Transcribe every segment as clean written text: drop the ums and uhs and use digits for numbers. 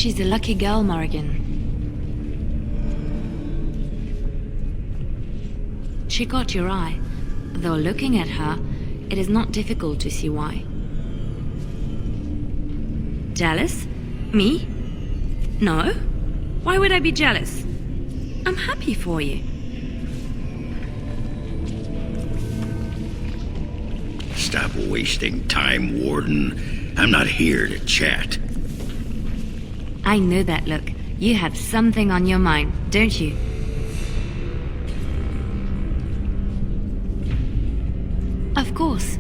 She's a lucky girl, Morrigan. She caught your eye, though looking at her, it is not difficult to see why. Jealous? Me? No. Why would I be jealous? I'm happy for you. Stop wasting time, Warden. I'm not here to chat. I know that look. You have something on your mind, don't you? Of course.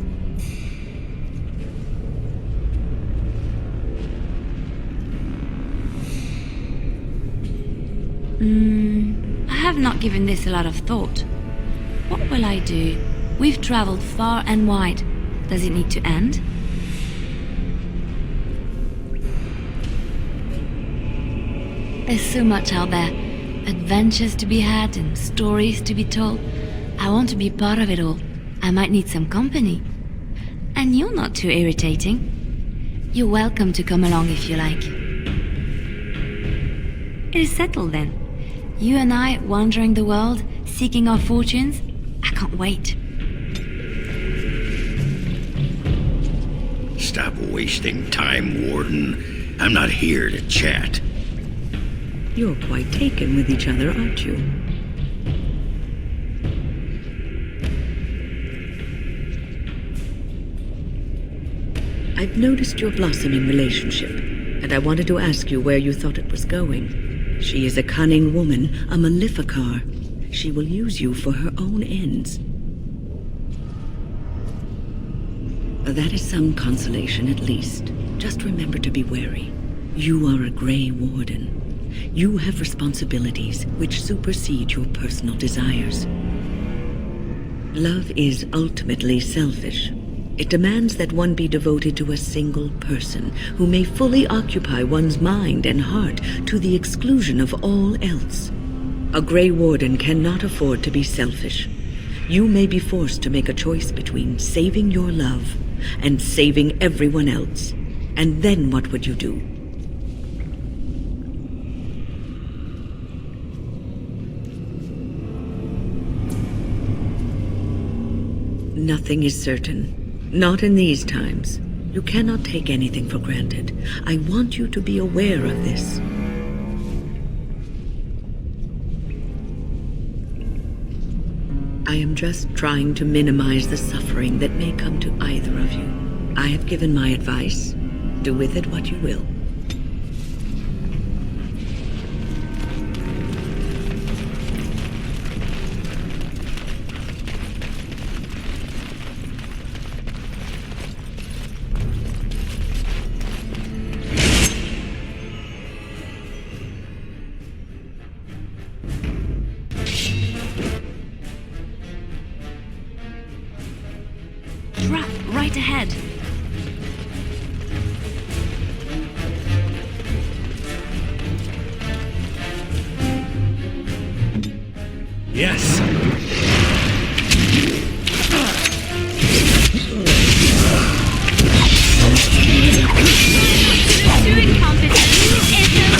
I have not given this a lot of thought. What will I do? We've traveled far and wide. Does it need to end? There's so much out there. Adventures to be had and stories to be told. I want to be part of it all. I might need some company. And you're not too irritating. You're welcome to come along if you like. It is settled then. You and I wandering the world, seeking our fortunes. I can't wait. Stop wasting time, Warden. I'm not here to chat. You're quite taken with each other, aren't you? I've noticed your blossoming relationship, and I wanted to ask you where you thought it was going. She is a cunning woman, a maleficar. She will use you for her own ends. That is some consolation, at least. Just remember to be wary. You are a Grey Warden. You have responsibilities which supersede your personal desires. Love is ultimately selfish. It demands that one be devoted to a single person who may fully occupy one's mind and heart to the exclusion of all else. A Grey Warden cannot afford to be selfish. You may be forced to make a choice between saving your love and saving everyone else. And then what would you do? Nothing is certain. Not in these times. You cannot take anything for granted. I want you to be aware of this. I am just trying to minimize the suffering that may come to either of you. I have given my advice. Do with it what you will. Right ahead. Yes. Pursuing competition is a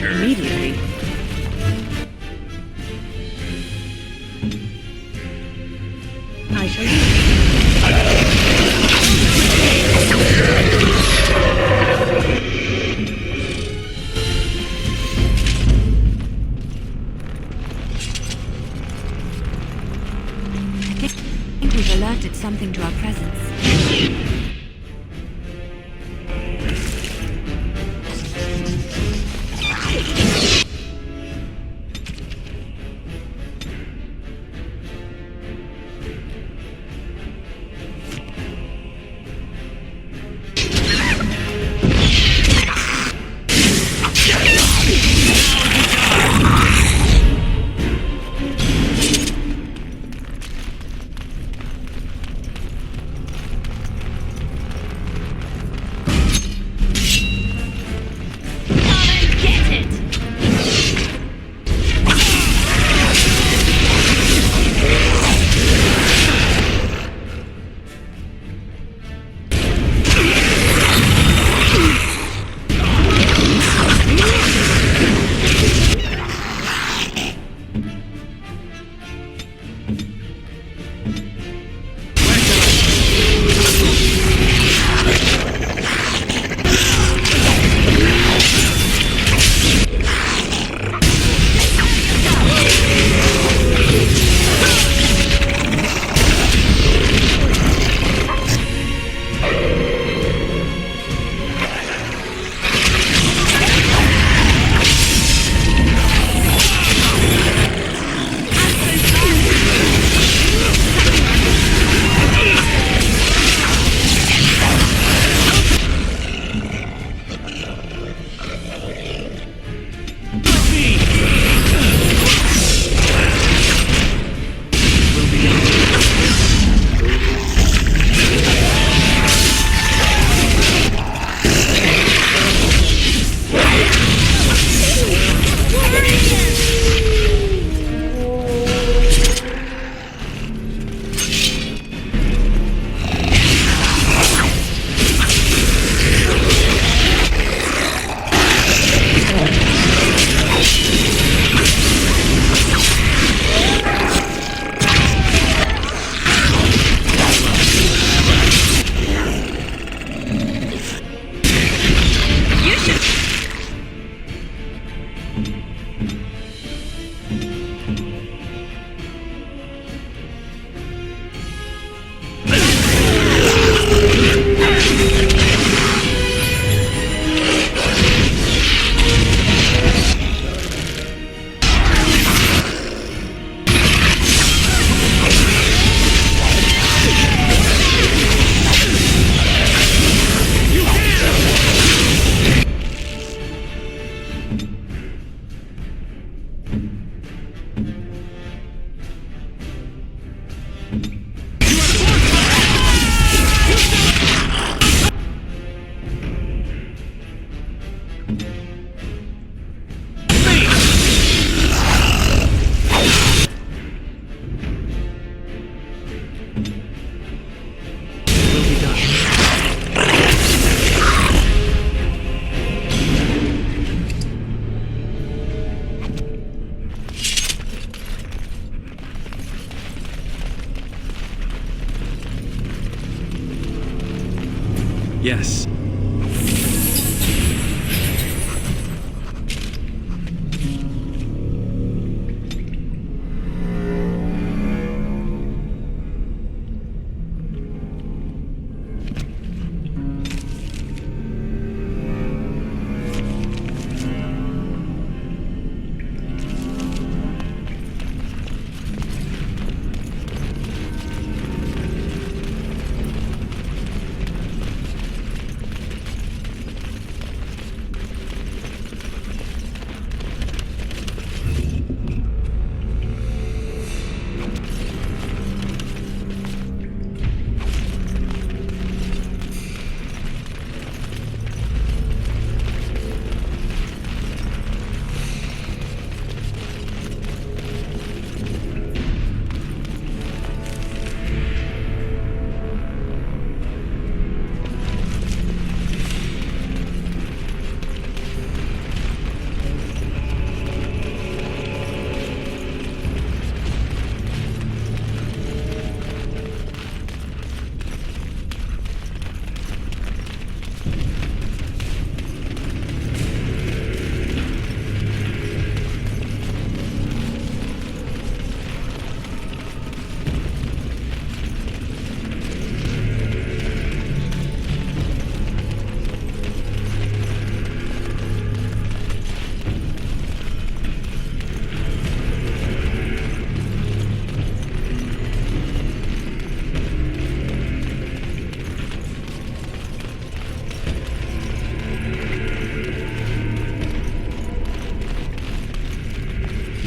Immediately. I shall I think we've alerted something to our presence. Yes.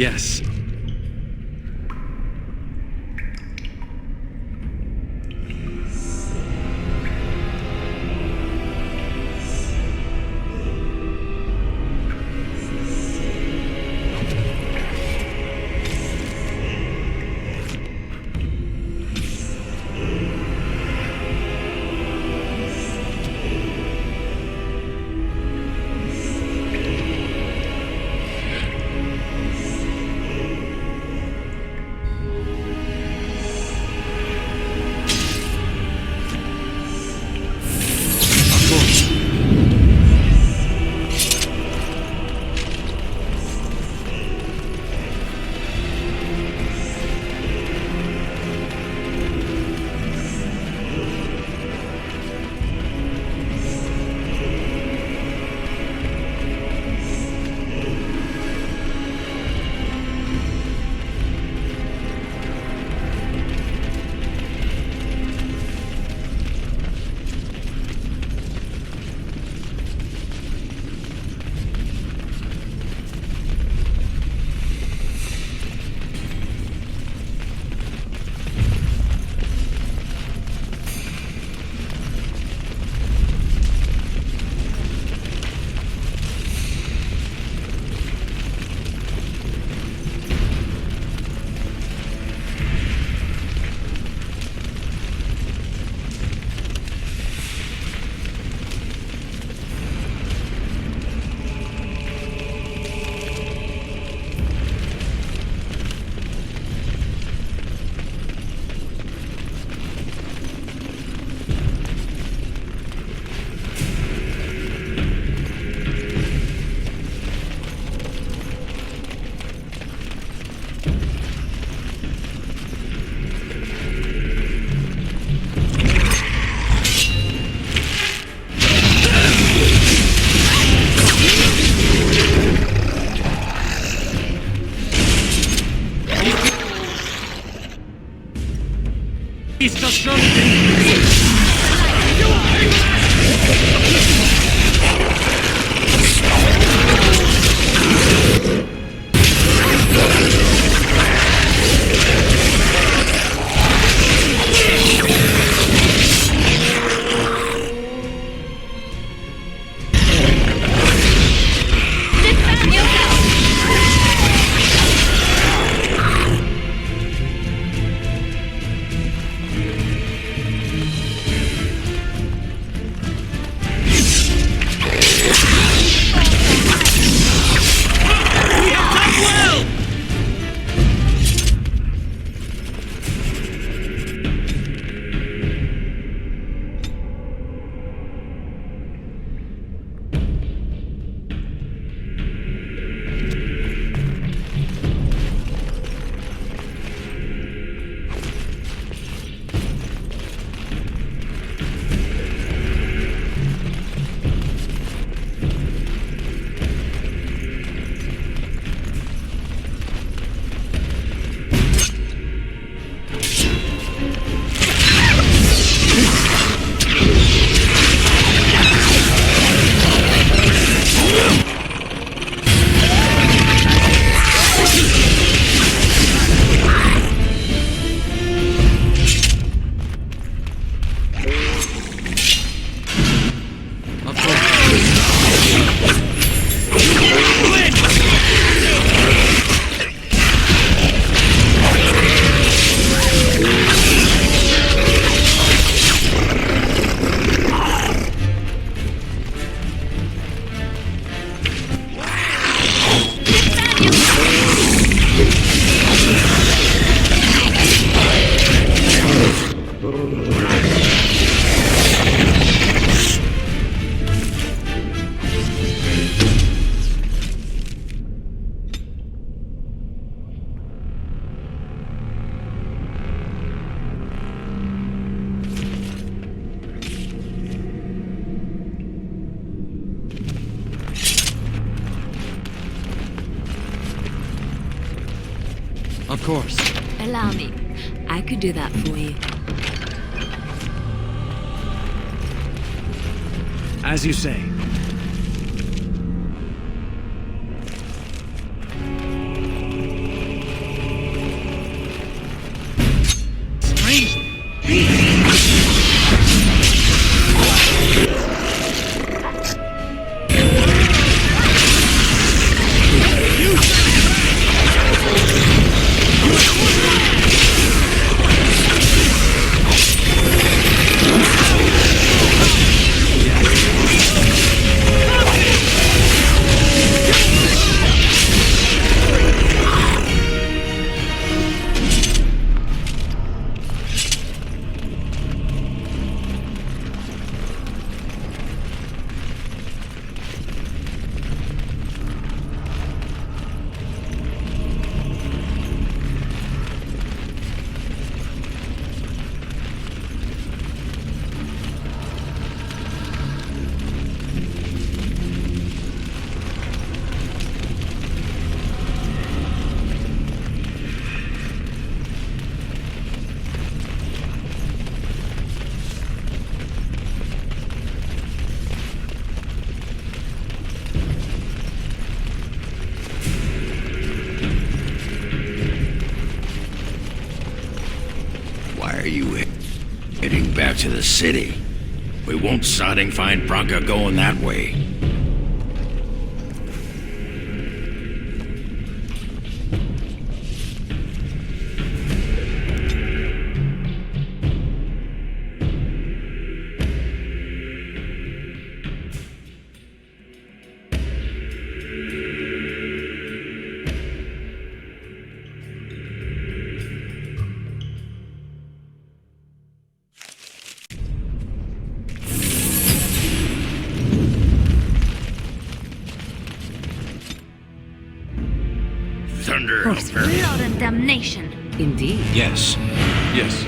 Yes. Of course. Allow me. I could do that for you. As you say. going back to the city. We won't sodding find Bronca going that way. Thunder out there. Blood and damnation. Indeed. Yes. Yes.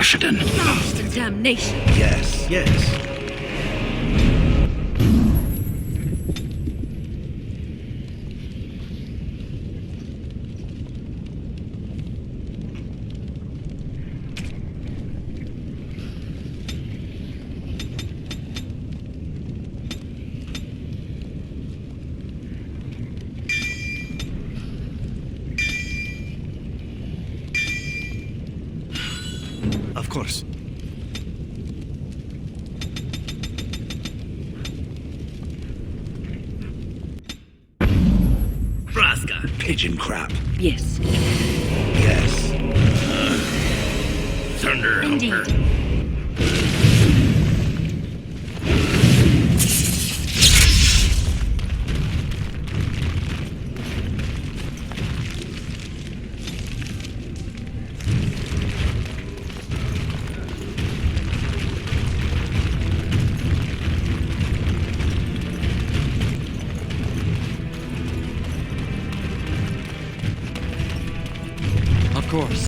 Washington. Damnation. Yes. Yes. kitchen crap. Yes. Yes. Thunder Indeed. Humper. Of course.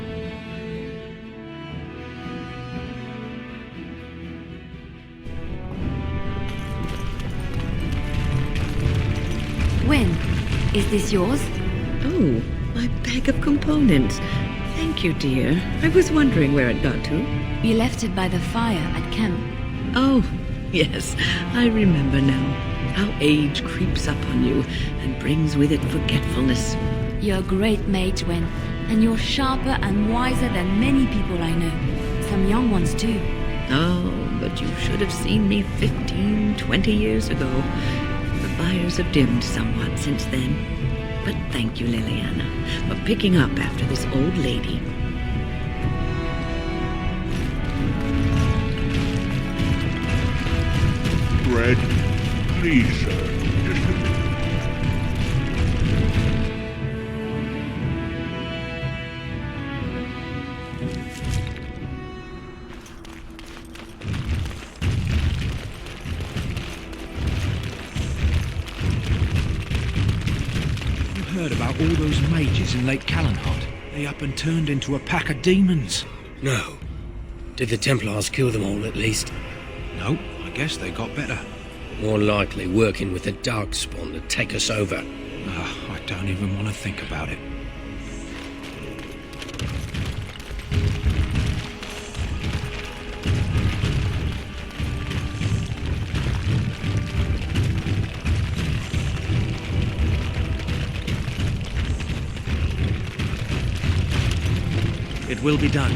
Wynne, is this yours? Oh, my bag of components. Thank you, dear. I was wondering where it got to. You left it by the fire at camp. Oh, yes, I remember now. How age creeps up on you and brings with it forgetfulness. You're a great mage, Wynne, and you're sharper and wiser than many people I know. Some young ones, too. Oh, but you should have seen me 15, 20 years ago. The fires have dimmed somewhat since then. But thank you, Liliana, for picking up after this old lady. Bread? Please, sir. Just a minute. You heard about all those mages in Lake Callanhot? They up and turned into a pack of demons. No. Did the Templars kill them all, at least? No, I guess they got better. More likely working with the Darkspawn to take us over. I don't even want to think about it. It will be done.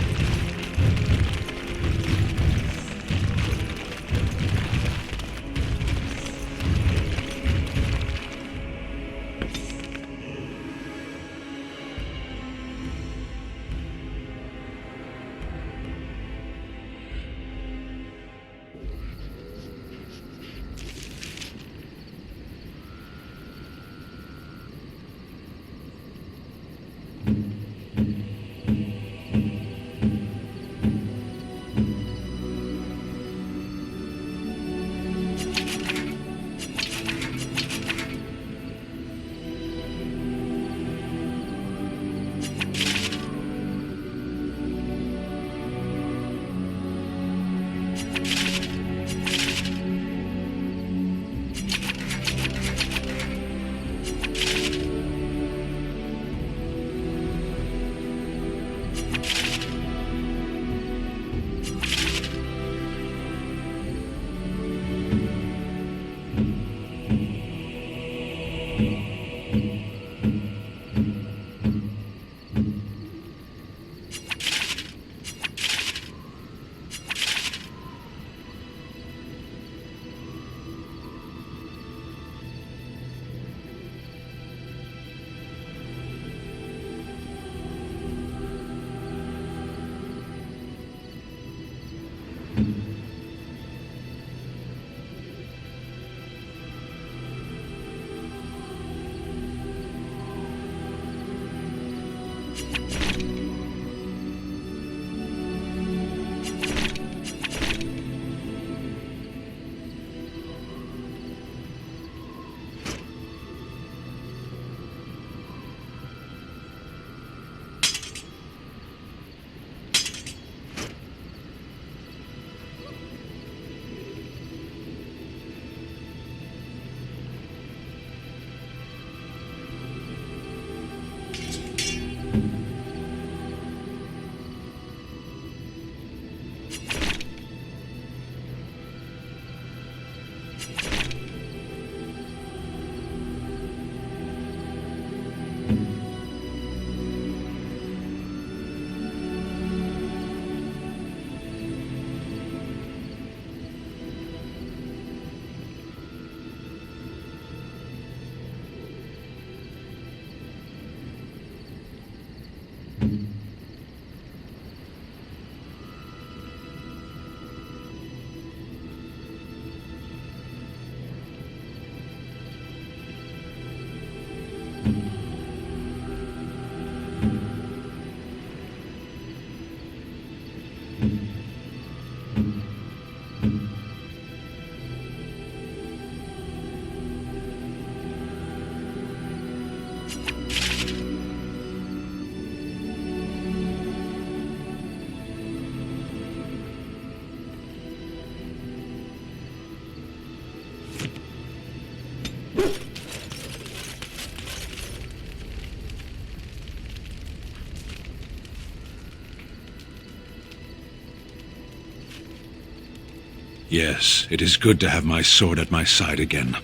Yes, it is good to have my sword at my side again.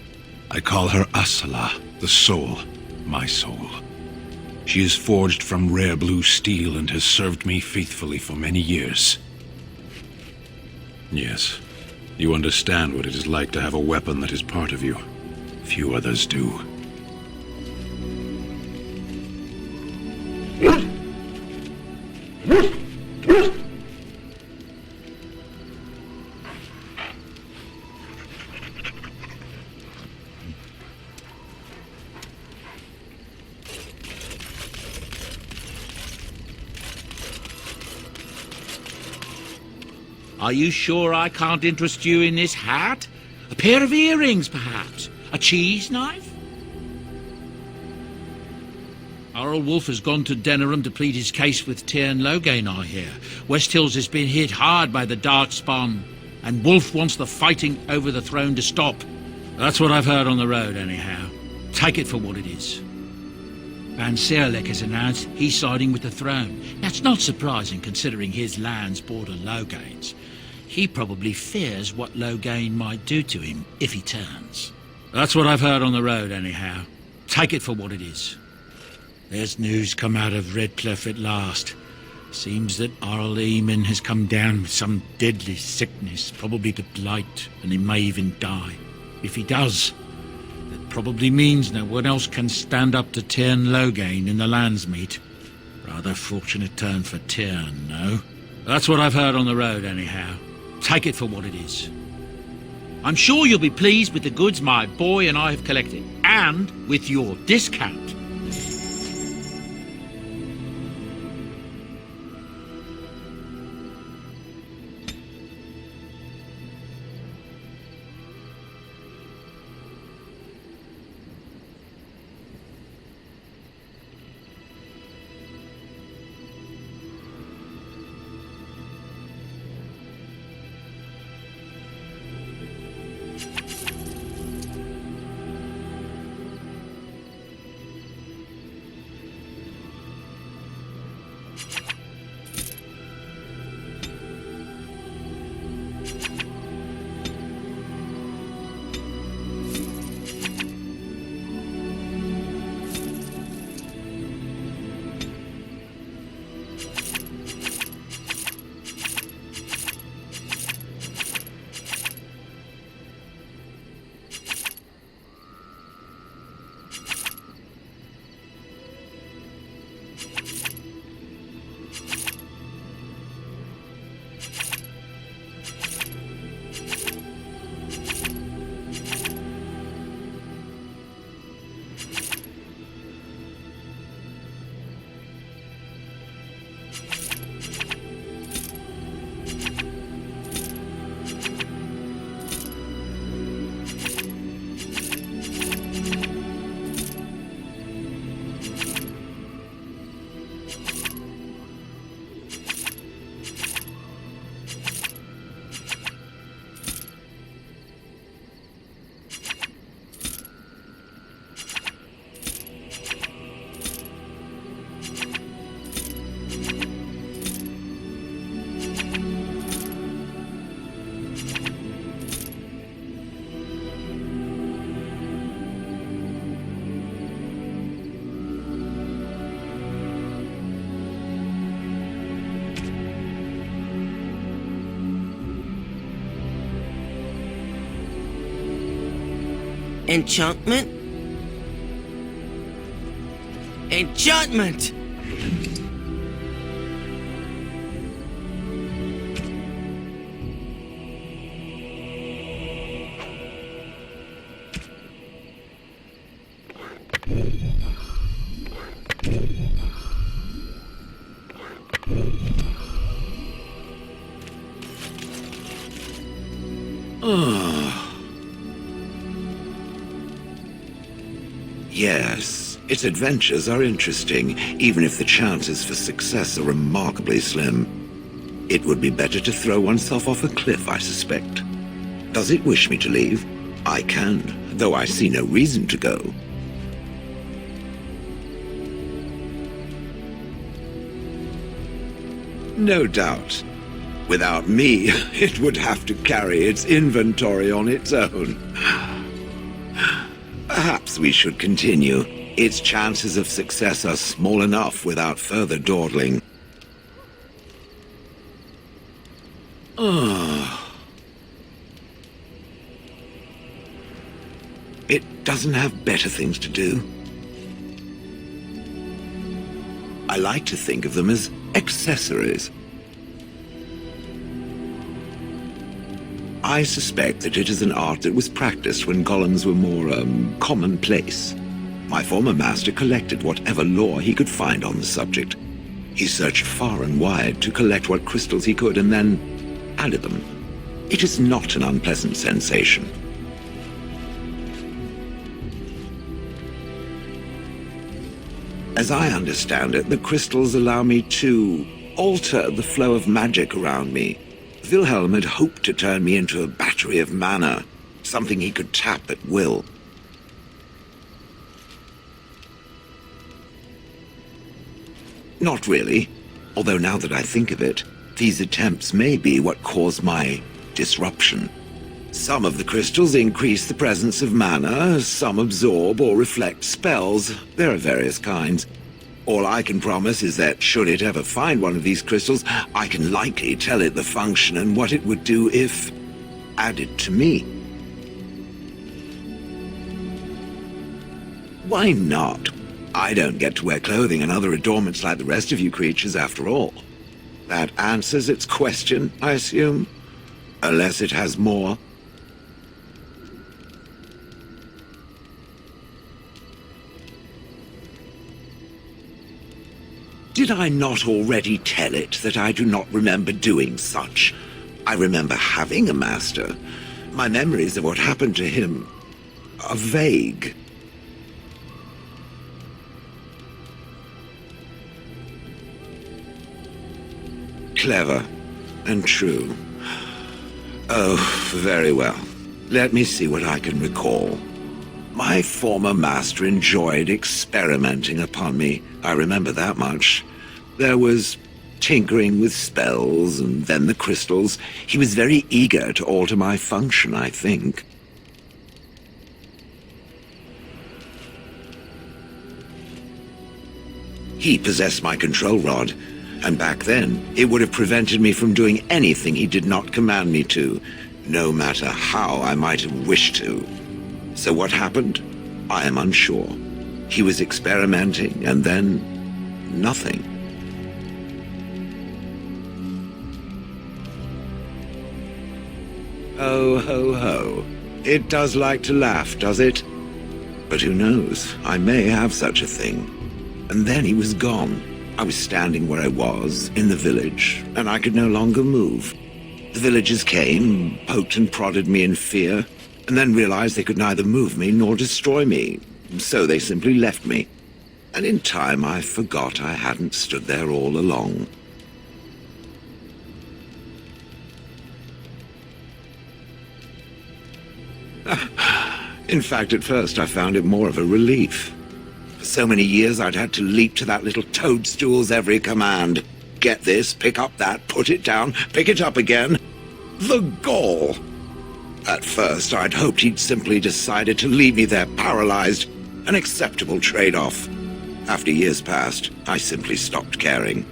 I call her Asala, the soul, my soul. She is forged from rare blue steel and has served me faithfully for many years. Yes, you understand what it is like to have a weapon that is part of you. Few others do. Are you sure I can't interest you in this hat? A pair of earrings, perhaps? A cheese knife? Our old Wolf has gone to Denerim to plead his case with Tyrn Loghain, I hear. West Hills has been hit hard by the Darkspawn, and Wolf wants the fighting over the throne to stop. That's what I've heard on the road, anyhow. Take it for what it is. Van Serlek has announced he's siding with the throne. That's not surprising, considering his lands border Loghain's. He probably fears what Loghain might do to him if he turns. That's what I've heard on the road, anyhow. Take it for what it is. There's news come out of Redcliffe at last. Seems that Arl Eamon has come down with some deadly sickness, probably the blight, and he may even die. If he does, that probably means no one else can stand up to Tyrn Loghain in the Landsmeet. Rather fortunate turn for Tyrn, no? That's what I've heard on the road, anyhow. Take it for what it is. I'm sure you'll be pleased with the goods my boy and I have collected, and with your discount. Enchantment? Enchantment! Yes, its adventures are interesting, even if the chances for success are remarkably slim. It would be better to throw oneself off a cliff, I suspect. Does it wish me to leave? I can, though I see no reason to go. No doubt. Without me, it would have to carry its inventory on its own. Perhaps we should continue. Its chances of success are small enough without further dawdling. It doesn't have better things to do. I like to think of them as accessories. I suspect that it is an art that was practiced when golems were more, commonplace. My former master collected whatever lore he could find on the subject. He searched far and wide to collect what crystals he could and then added them. It is not an unpleasant sensation. As I understand it, the crystals allow me to alter the flow of magic around me. Wilhelm had hoped to turn me into a battery of mana, something he could tap at will. Not really, although now that I think of it, these attempts may be what caused my disruption. Some of the crystals increase the presence of mana, some absorb or reflect spells. There are various kinds. All I can promise is that should it ever find one of these crystals, I can likely tell it the function and what it would do if added to me. Why not? I don't get to wear clothing and other adornments like the rest of you creatures after all. That answers its question, I assume? Unless it has more. Did I not already tell it that I do not remember doing such? I remember having a master. My memories of what happened to him are vague. Clever and true. Oh, very well. Let me see what I can recall. My former master enjoyed experimenting upon me. I remember that much. There was tinkering with spells, and then the crystals. He was very eager to alter my function, I think. He possessed my control rod, and back then, it would have prevented me from doing anything he did not command me to, no matter how I might have wished to. So what happened? I am unsure. He was experimenting, and then nothing. Ho, ho, ho. It does like to laugh, does it? But who knows? I may have such a thing. And then he was gone. I was standing where I was, in the village, and I could no longer move. The villagers came, poked and prodded me in fear, and then realized they could neither move me nor destroy me. So they simply left me. And in time, I forgot I hadn't stood there all along. In fact, at first I found it more of a relief. For so many years I'd had to leap to that little toadstool's every command. Get this, pick up that, put it down, pick it up again. The gall! At first I'd hoped he'd simply decided to leave me there paralyzed, an acceptable trade-off. After years passed, I simply stopped caring.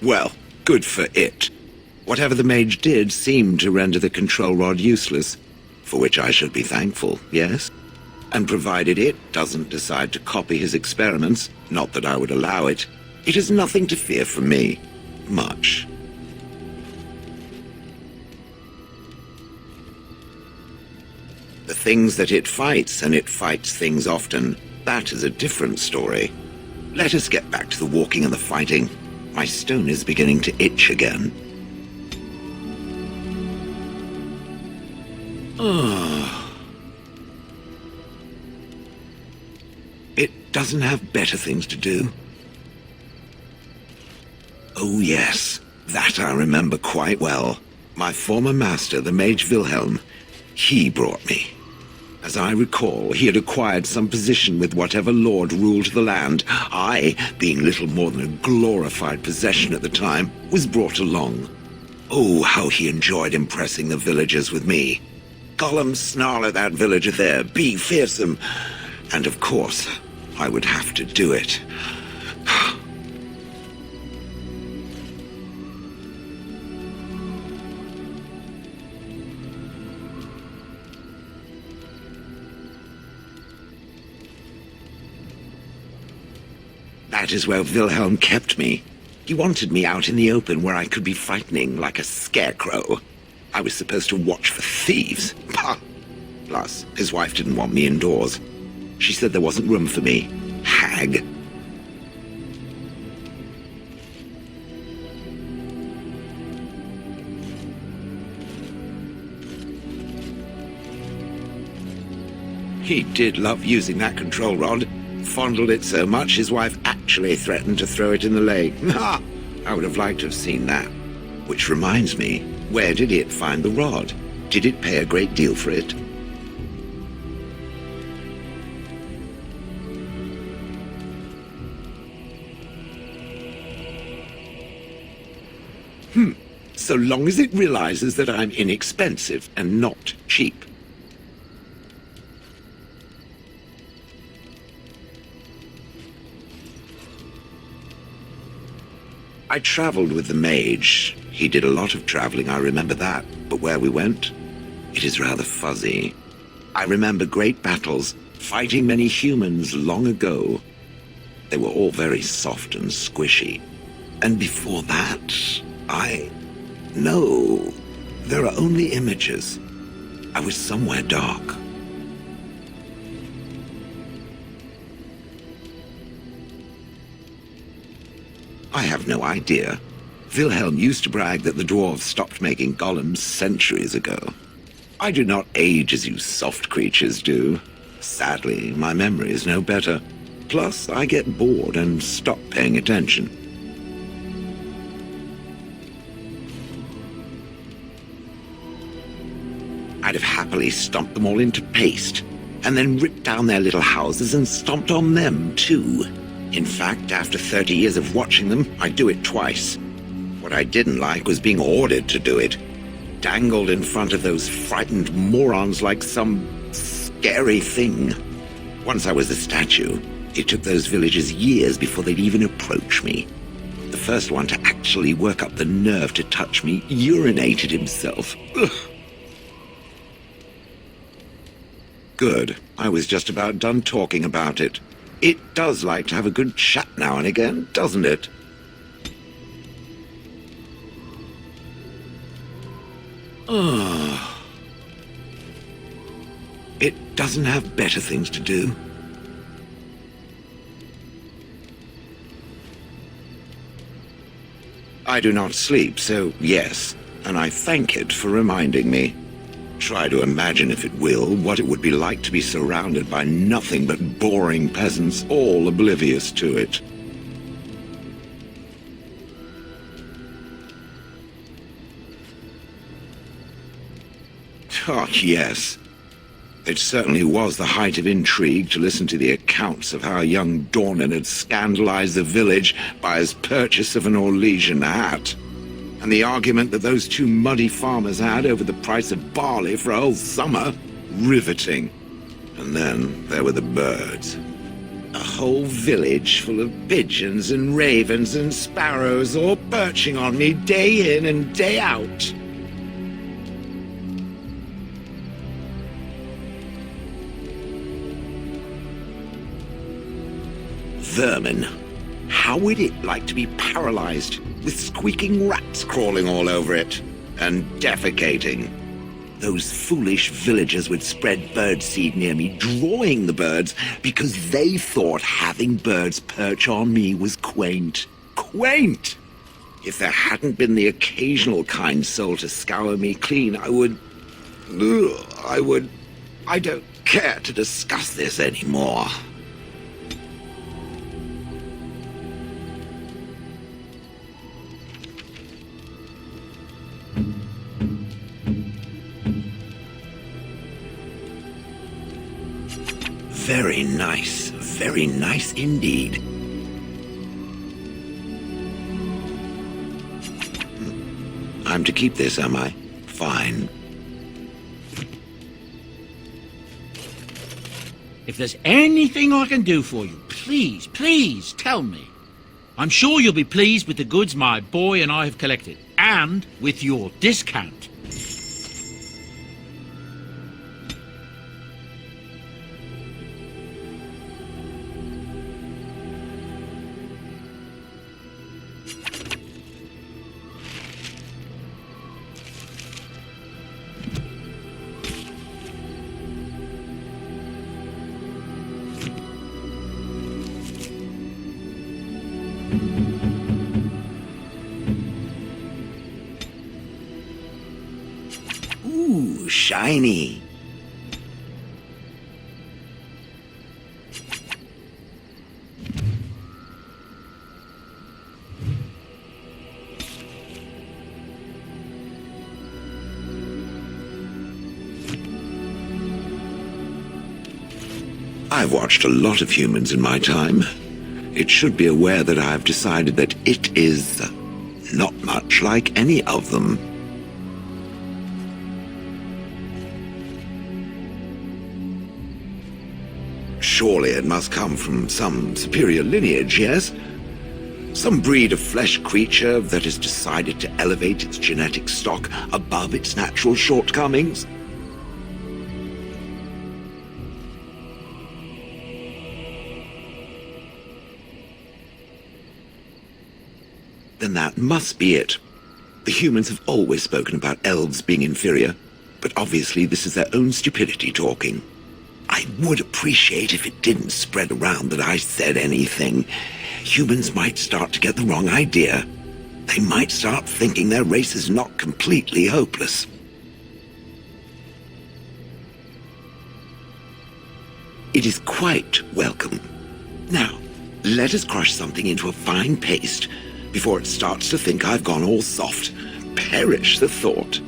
Well, good for it. Whatever the mage did seemed to render the control rod useless, for which I should be thankful, yes? And provided it doesn't decide to copy his experiments, not that I would allow it, it is nothing to fear from me. Much. The things that it fights, and it fights things often, that is a different story. let us get back to the walking and the fighting. My stone is beginning to itch again. It doesn't have better things to do. Oh yes, that I remember quite well. My former master, the mage Wilhelm, he brought me. As I recall, he had acquired some position with whatever lord ruled the land. I, being little more than a glorified possession at the time, was brought along. Oh, how he enjoyed impressing the villagers with me. Gollum, snarl at that villager there, be fearsome. And of course, I would have to do it. That is where Wilhelm kept me. He wanted me out in the open where I could be frightening like a scarecrow. I was supposed to watch for thieves. Pah! Plus, his wife didn't want me indoors. She said there wasn't room for me. Hag. He did love using that control rod. Fondled it so much his wife actually threatened to throw it in the lake. Ha! I would have liked to have seen that. Which reminds me, where did it find the rod? Did it pay a great deal for it? So long as it realizes that I'm inexpensive and not cheap. I traveled with the mage. He did a lot of traveling, I remember that. But where we went, it is rather fuzzy. I remember great battles, fighting many humans long ago. They were all very soft and squishy. And before that, No, there are only images. I was somewhere dark. I have no idea. Wilhelm used to brag that the dwarves stopped making golems centuries ago. I do not age as you soft creatures do. Sadly, my memory is no better. Plus, I get bored and stop paying attention. I'd have happily stomped them all into paste, and then ripped down their little houses and stomped on them, too. In fact, after 30 years of watching them, I'd do it twice. What I didn't like was being ordered to do it. Dangled in front of those frightened morons like some scary thing. Once I was a statue, it took those villagers years before they'd even approach me. The first one to actually work up the nerve to touch me urinated himself. Ugh. Good. I was just about done talking about it. It does like to have a good chat now and again, doesn't it? It doesn't have better things to do. I do not sleep, so yes, and I thank it for reminding me. Try to imagine, if it will, what it would be like to be surrounded by nothing but boring peasants, all oblivious to it. Oh, yes. It certainly was the height of intrigue to listen to the accounts of how young Dornan had scandalized the village by his purchase of an Orlesian hat. And the argument that those two muddy farmers had over the price of barley for a whole summer. Riveting. And then there were the birds. A whole village full of pigeons and ravens and sparrows all perching on me day in and day out. Vermin. How would it like to be paralyzed with squeaking rats crawling all over it and defecating? Those foolish villagers would spread birdseed near me, drawing the birds, because they thought having birds perch on me was quaint. Quaint! If there hadn't been the occasional kind soul to scour me clean, I don't care to discuss this anymore. Very nice indeed. I'm to keep this, am I? Fine. If there's anything I can do for you, please tell me. I'm sure you'll be pleased with the goods my boy and I have collected, and with your discount. Ooh, shiny. I've watched a lot of humans in my time. It should be aware that I've decided that it is not much like any of them. Surely it must come from some superior lineage, yes? Some breed of flesh creature that has decided to elevate its genetic stock above its natural shortcomings? Then that must be it. The humans have always spoken about elves being inferior, but obviously this is their own stupidity talking. I would appreciate if it didn't spread around that I said anything. Humans might start to get the wrong idea. They might start thinking their race is not completely hopeless. It is quite welcome. Now, let us crush something into a fine paste before it starts to think I've gone all soft. Perish the thought.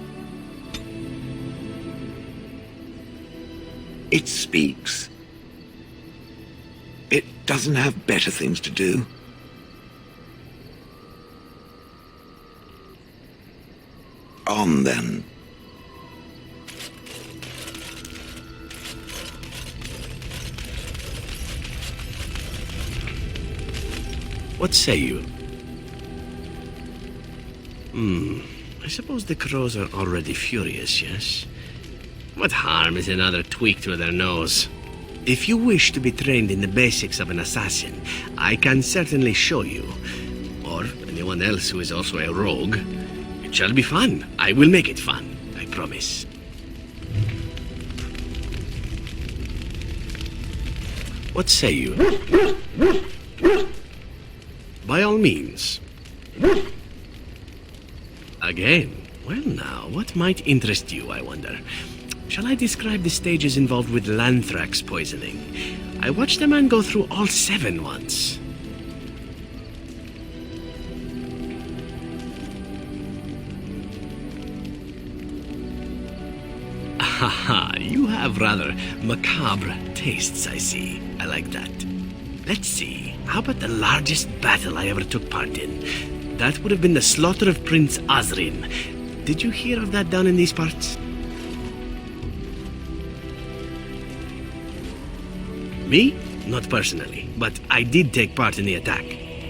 It speaks. It doesn't have better things to do. On then. What say you? I suppose the crows are already furious, yes? What harm is another tweak to their nose? If you wish to be trained in the basics of an assassin, I can certainly show you. Or anyone else who is also a rogue. It shall be fun. I will make it fun. I promise. What say you? By all means. Again. Well now, what might interest you, I wonder? Shall I describe the stages involved with Lanthrax poisoning? I watched a man go through all 7 once. Haha, you have rather macabre tastes, I see. I like that. Let's see, how about the largest battle I ever took part in? That would have been the slaughter of Prince Azrin. Did you hear of that down in these parts? Me? Not personally, but I did take part in the attack.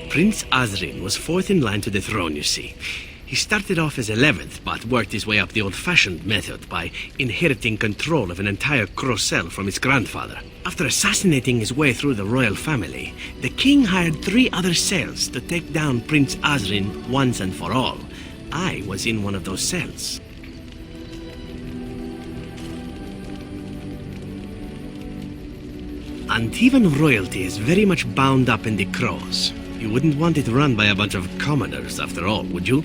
Prince Azrin was 4th in line to the throne, you see. He started off as 11th, but worked his way up the old-fashioned method by inheriting control of an entire Crocel from his grandfather. After assassinating his way through the royal family, the king hired 3 other cells to take down Prince Azrin once and for all. I was in one of those cells. And even royalty is very much bound up in the crows. You wouldn't want it run by a bunch of commoners, after all, would you?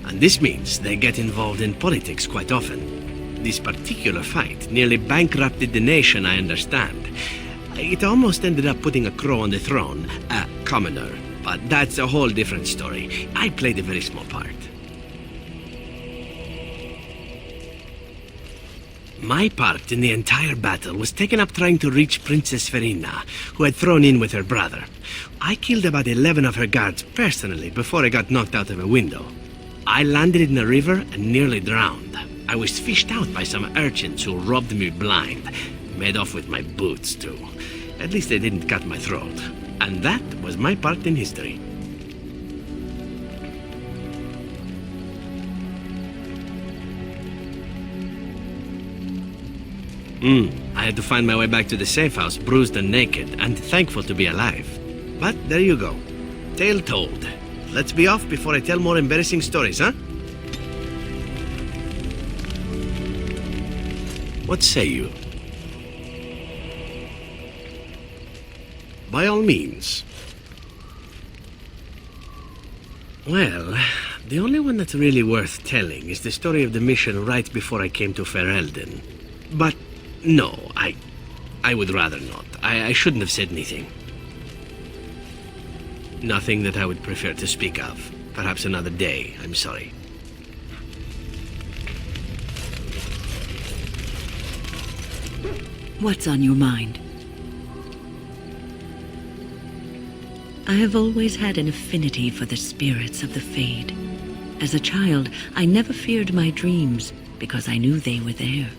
And this means they get involved in politics quite often. This particular fight nearly bankrupted the nation, I understand. It almost ended up putting a crow on the throne, a commoner. But that's a whole different story. I played a very small part. My part in the entire battle was taken up trying to reach Princess Verina, who had thrown in with her brother. I killed about 11 of her guards personally before I got knocked out of a window. I landed in a river and nearly drowned. I was fished out by some urchins who robbed me blind. Made off with my boots, too. At least they didn't cut my throat. And that was my part in history. I had to find my way back to the safe house, bruised and naked, and thankful to be alive. But there you go. Tale told. Let's be off before I tell more embarrassing stories, huh? What say you? By all means. Well, the only one that's really worth telling is the story of the mission right before I came to Ferelden. But no, I would rather not. I shouldn't have said anything. Nothing that I would prefer to speak of. Perhaps another day, I'm sorry. What's on your mind? I have always had an affinity for the spirits of the Fade. As a child, I never feared my dreams because I knew they were there.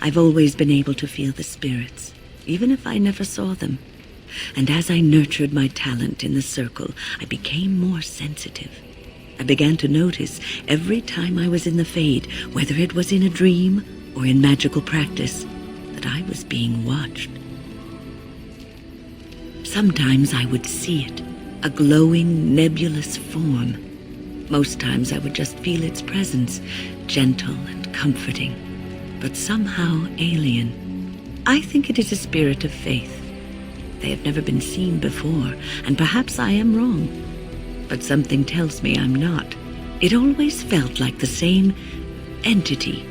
I've always been able to feel the spirits, even if I never saw them. And as I nurtured my talent in the circle, I became more sensitive. I began to notice every time I was in the Fade, whether it was in a dream or in magical practice, that I was being watched. Sometimes I would see it, a glowing, nebulous form. Most times I would just feel its presence, gentle and comforting, but somehow alien. I think it is a spirit of faith. They have never been seen before, and perhaps I am wrong. But something tells me I'm not. It always felt like the same entity.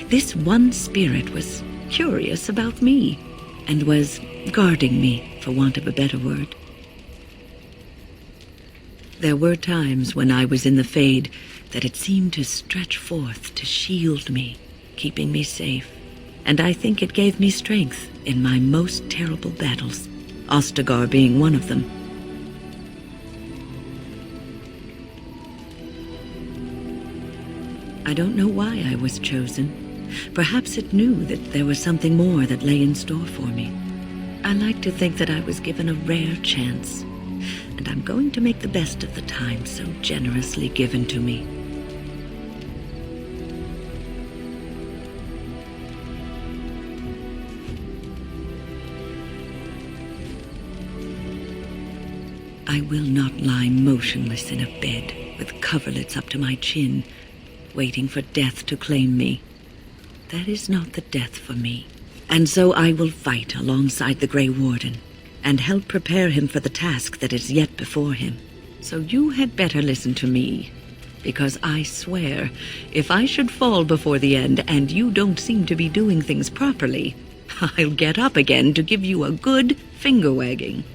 This one spirit was curious about me, and was guarding me, for want of a better word. There were times when I was in the Fade that it seemed to stretch forth to shield me, keeping me safe. And I think it gave me strength in my most terrible battles, Ostagar being one of them. I don't know why I was chosen. Perhaps it knew that there was something more that lay in store for me. I like to think that I was given a rare chance, and I'm going to make the best of the time so generously given to me. I will not lie motionless in a bed with coverlets up to my chin, waiting for death to claim me. That is not the death for me. And so I will fight alongside the Grey Warden, and help prepare him for the task that is yet before him. So you had better listen to me, because I swear, if I should fall before the end and you don't seem to be doing things properly, I'll get up again to give you a good finger-wagging.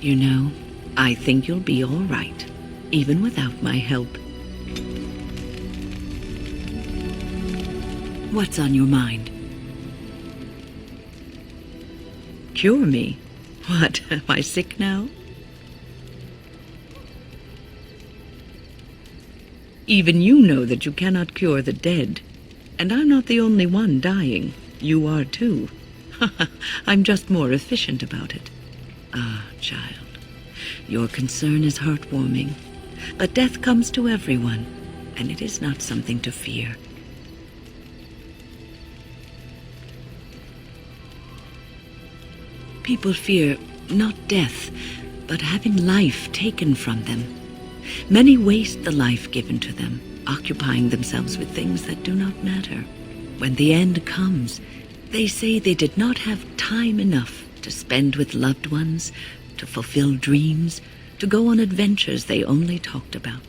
You know, I think you'll be all right, even without my help. What's on your mind? Cure me? What, am I sick now? Even you know that you cannot cure the dead. And I'm not the only one dying. You are too. I'm just more efficient about it. Ah, child, your concern is heartwarming. But death comes to everyone, and it is not something to fear. People fear not death, but having life taken from them. Many waste the life given to them, occupying themselves with things that do not matter. When the end comes, they say they did not have time enough to spend with loved ones, to fulfill dreams, to go on adventures they only talked about.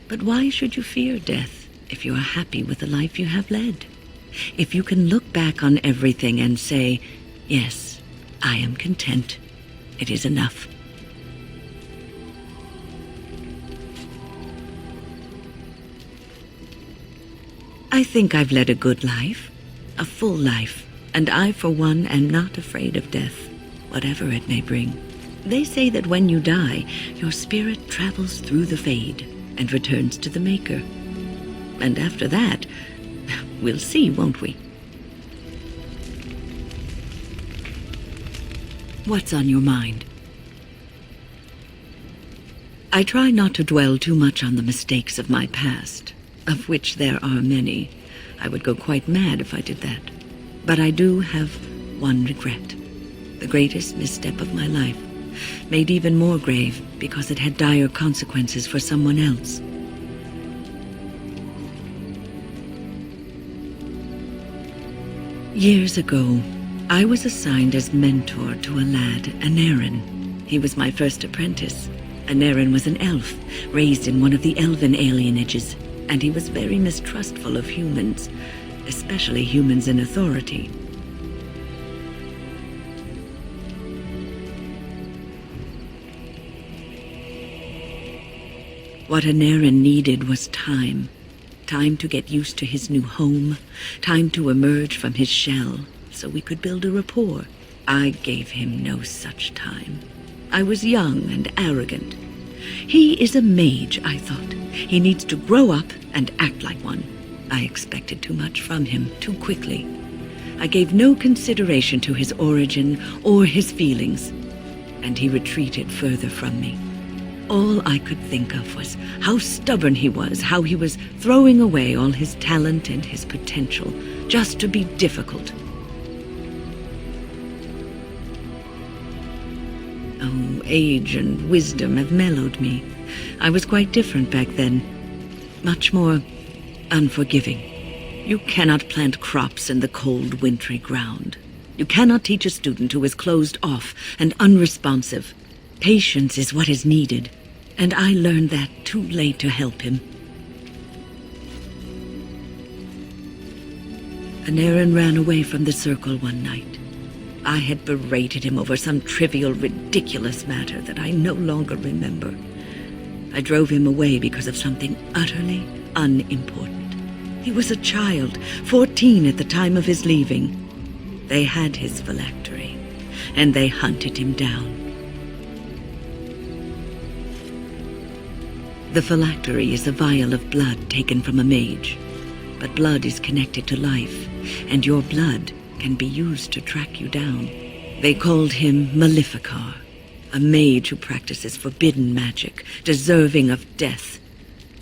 But why should you fear death if you are happy with the life you have led? If you can look back on everything and say, yes, I am content, it is enough. I think I've led a good life, a full life, and I, for one, am not afraid of death, whatever it may bring. They say that when you die, your spirit travels through the fade and returns to the Maker. And after that, we'll see, won't we? What's on your mind? I try not to dwell too much on the mistakes of my past, of which there are many. I would go quite mad if I did that. But I do have one regret. The greatest misstep of my life, made even more grave because it had dire consequences for someone else. Years ago, I was assigned as mentor to a lad, Anarin. He was my first apprentice. Anarin was an elf, raised in one of the elven alienages, and he was very mistrustful of humans, especially humans in authority. What Anarin needed was time. Time to get used to his new home, time to emerge from his shell, so we could build a rapport. I gave him no such time. I was young and arrogant. He is a mage, I thought. He needs to grow up and act like one. I expected too much from him too quickly. I gave no consideration to his origin or his feelings, and he retreated further from me. All I could think of was how stubborn he was, how he was throwing away all his talent and his potential just to be difficult. Oh, age and wisdom have mellowed me. I was quite different back then, much more unforgiving. You cannot plant crops in the cold, wintry ground. You cannot teach a student who is closed off and unresponsive. Patience is what is needed, and I learned that too late to help him. Anarin ran away from the circle one night. I had berated him over some trivial, ridiculous matter that I no longer remember. I drove him away because of something utterly unimportant. He was a child, 14 at the time of his leaving. They had his phylactery, and they hunted him down. The phylactery is a vial of blood taken from a mage. But blood is connected to life, and your blood can be used to track you down. They called him Maleficar, a mage who practices forbidden magic, deserving of death.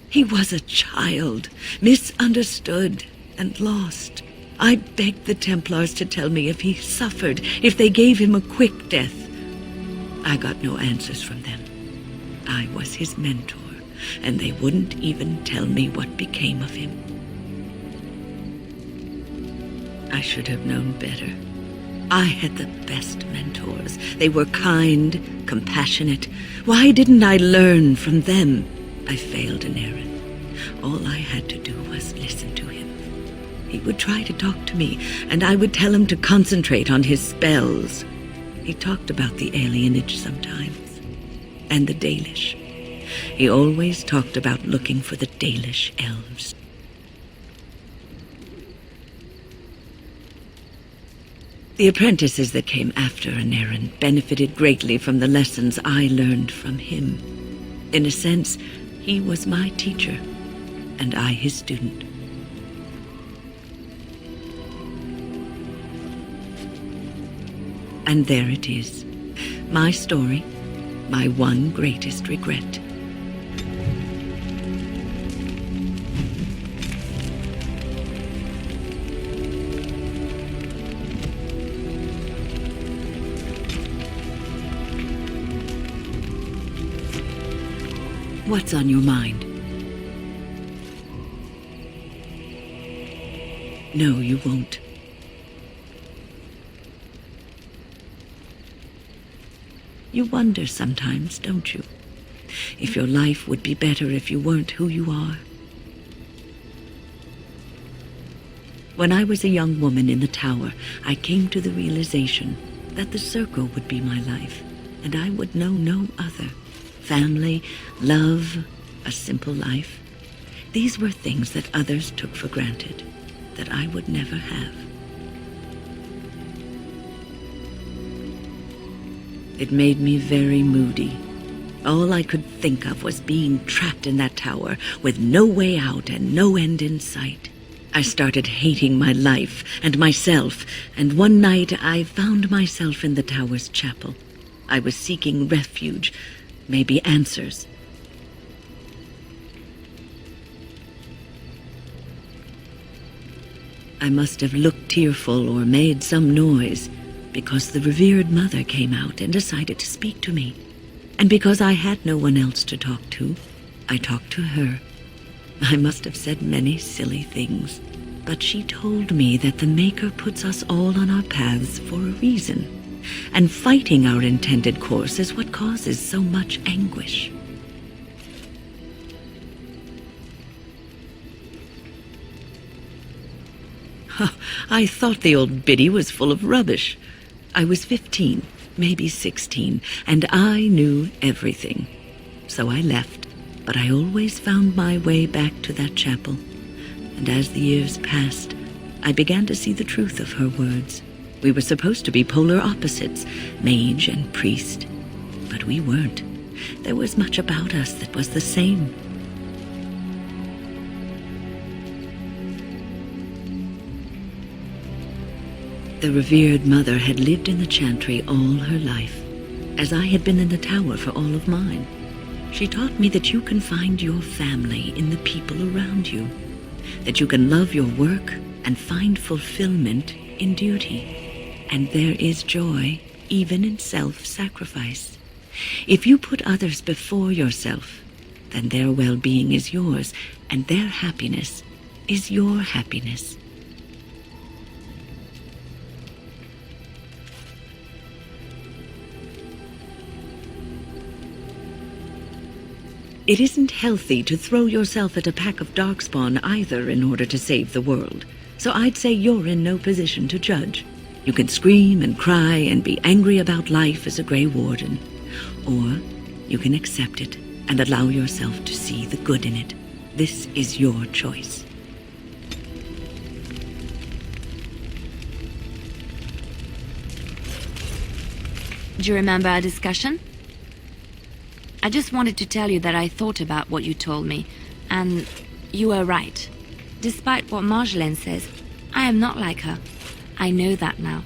He was a child, misunderstood and lost. I begged the Templars to tell me if he suffered, if they gave him a quick death. I got no answers from them. I was his mentor, and they wouldn't even tell me what became of him. I should have known better. I had the best mentors. They were kind, compassionate. Why didn't I learn from them? I failed Anarin. All I had to do was listen to him. He would try to talk to me, and I would tell him to concentrate on his spells. He talked about the alienage sometimes, and the Dalish. He always talked about looking for the Dalish elves. The apprentices that came after Anarin benefited greatly from the lessons I learned from him. In a sense, he was my teacher, and I his student. And there it is, my story, my one greatest regret. What's on your mind? No, you won't. You wonder sometimes, don't you? If your life would be better if you weren't who you are. When I was a young woman in the tower, I came to the realization that the circle would be my life, and I would know no other. Family, love, a simple life. These were things that others took for granted, that I would never have. It made me very moody. All I could think of was being trapped in that tower with no way out and no end in sight. I started hating my life and myself, and one night I found myself in the tower's chapel. I was seeking refuge, maybe answers. I must have looked tearful or made some noise, because the revered mother came out and decided to speak to me. And because I had no one else to talk to, I talked to her. I must have said many silly things, but she told me that the Maker puts us all on our paths for a reason, and fighting our intended course is what causes so much anguish. I thought the old biddy was full of rubbish. I was 15, maybe 16, and I knew everything. So I left, but I always found my way back to that chapel. And as the years passed, I began to see the truth of her words. We were supposed to be polar opposites, mage and priest. But we weren't. There was much about us that was the same. The revered mother had lived in the chantry all her life, as I had been in the tower for all of mine. She taught me that you can find your family in the people around you, that you can love your work and find fulfillment in duty, and there is joy even in self-sacrifice. If you put others before yourself, then their well-being is yours, and their happiness is your happiness. It isn't healthy to throw yourself at a pack of darkspawn either in order to save the world, so I'd say you're in no position to judge. You can scream and cry and be angry about life as a Grey Warden, or you can accept it and allow yourself to see the good in it. This is your choice. Do you remember our discussion? I just wanted to tell you that I thought about what you told me, and you were right. Despite what Marjolaine says, I am not like her. I know that now.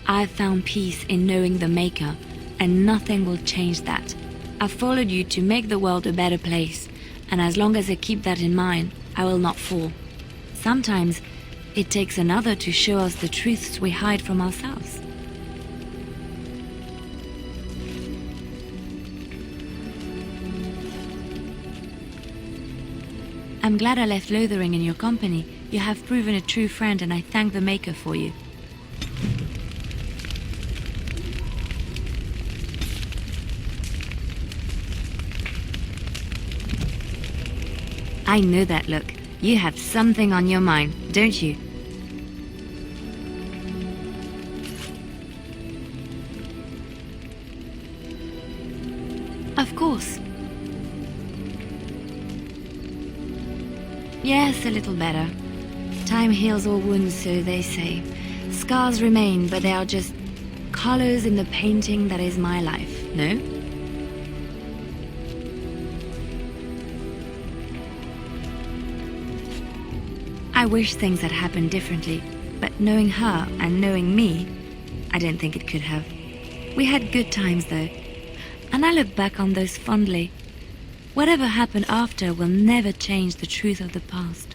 I've found peace in knowing the Maker, and nothing will change that. I've followed you to make the world a better place, and as long as I keep that in mind, I will not fall. Sometimes it takes another to show us the truths we hide from ourselves. I'm glad I left Lothering in your company. You have proven a true friend, and I thank the Maker for you. I know that look. You have something on your mind, don't you? Of course. Yes, a little better. Time heals all wounds, so they say. Scars remain, but they are just colors in the painting that is my life, no? I wish things had happened differently, but knowing her and knowing me, I don't think it could have. We had good times, though, and I look back on those fondly. Whatever happened after will never change the truth of the past.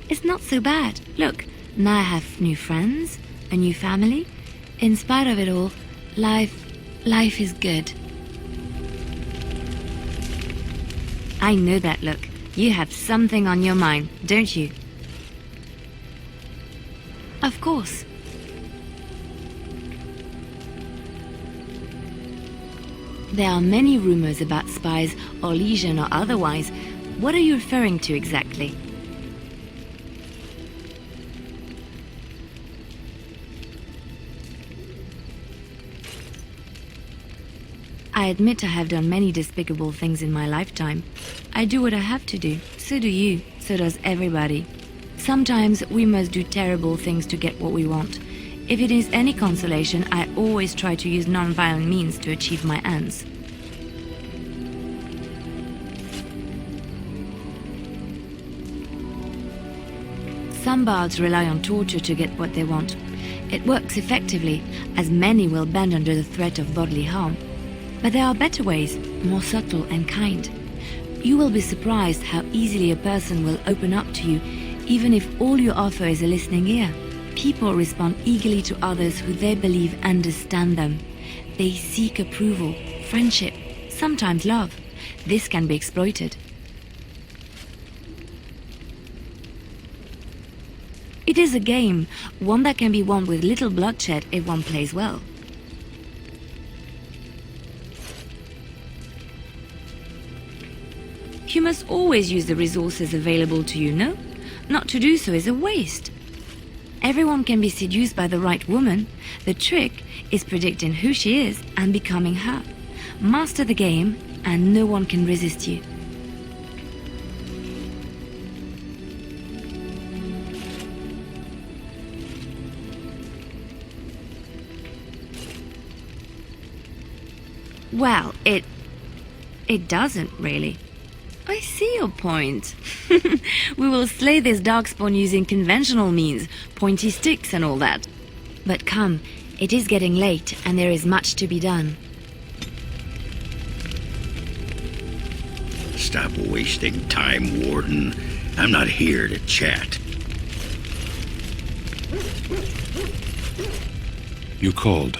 It's not so bad. Look, now I have new friends, a new family. In spite of it all, life is good. I know that look. You have something on your mind, don't you? Of course. There are many rumors about spies, or legion or otherwise. What are you referring to exactly? I admit I have done many despicable things in my lifetime. I do what I have to do. So do you. So does everybody. Sometimes we must do terrible things to get what we want. If it is any consolation, I always try to use non-violent means to achieve my ends. Some bards rely on torture to get what they want. It works effectively, as many will bend under the threat of bodily harm. But there are better ways, more subtle and kind. You will be surprised how easily a person will open up to you, even if all you offer is a listening ear. People respond eagerly to others who they believe understand them. They seek approval, friendship, sometimes love. This can be exploited. It is a game, one that can be won with little bloodshed if one plays well. You must always use the resources available to you, no? Not to do so is a waste. Everyone can be seduced by the right woman. The trick is predicting who she is and becoming her. Master the game and no one can resist you. Well, it doesn't really. I see your point. We will slay this darkspawn using conventional means, pointy sticks and all that. But come, it is getting late and there is much to be done. Stop wasting time, Warden. I'm not here to chat. You called.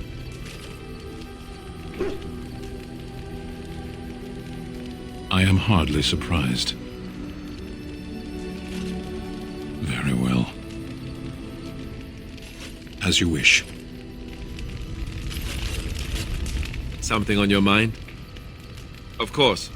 I am hardly surprised. Very well. As you wish. Something on your mind? Of course.